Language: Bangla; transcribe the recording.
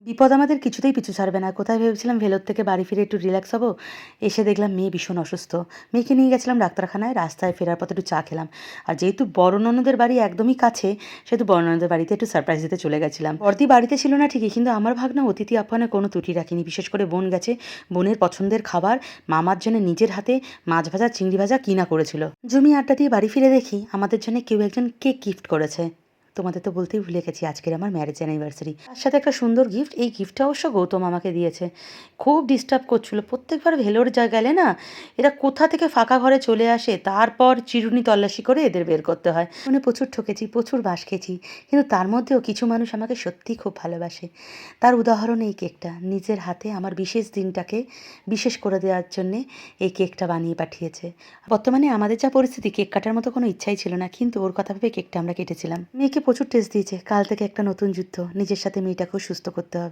বিপদ আমাদের কিছুতেই পিছু ছাড়বে না। কোথায় ভেবেছিলাম ভেলোর থেকে বাড়ি ফিরে একটু রিল্যাক্স হবো। এসে দেখলাম মেয়ে ভীষণ অসুস্থ। মেয়েকে নিয়ে গেছিলাম ডাক্তারখানায়। রাস্তায় ফেরার পথে একটু চা খেলাম। আর যেহেতু বড় ননদের বাড়ি একদমই কাছে, সেহেতু বড় ননদের বাড়িতে একটু সারপ্রাইজ দিতে চলে গেছিলাম। বড়দি বাড়িতে ছিল না ঠিকই, কিন্তু আমার ভাগনা অতিথি আপ্যায়নে কোনো ত্রুটি রাখেনি। বিশেষ করে বোন গেছে, বোনের পছন্দের খাবার মামার জন্য নিজের হাতে মাছ ভাজা, চিংড়ি ভাজা কি না করেছিল। জমি আড্ডা দিয়ে বাড়ি ফিরে দেখি আমাদের জন্য কেউ একজন কেক গিফট করেছে। তোমাদের তো বলতেই ভুলে গেছি, আজকের আমার ম্যারেজ অ্যানিভার্সারি। তার সাথে একটা সুন্দর গিফট। এই গিফটটা অবশ্য গৌতম আমাকে দিয়েছে। খুব ডিস্টার্ব করছিল। প্রত্যেকবার ভেলোর গেলে না, এরা কোথা থেকে ফাঁকা ঘরে চলে আসে, তারপর চিরুনি তল্লাশি করে এদের বের করতে হয়। মানে প্রচুর ঠকেছি, প্রচুর বাঁশ খেয়েছি, কিন্তু তার মধ্যেও কিছু মানুষ আমাকে সত্যিই খুব ভালোবাসে। তার উদাহরণ এই কেকটা। নিজের হাতে আমার বিশেষ দিনটাকে বিশেষ করে দেওয়ার জন্যে এই কেকটা বানিয়ে পাঠিয়েছে। বর্তমানে আমাদের যা পরিস্থিতি, কেক কাটার মতো কোনো ইচ্ছাই ছিল না, কিন্তু ওর কথা ভেবে কেকটা আমরা কেটেছিলাম। মেয়েকে প্রচুর টেস্ট দিয়েছে। কাল থেকে একটা নতুন যুদ্ধ। নিজের সাথে মেয়েটাকেও সুস্থ করতে হবে।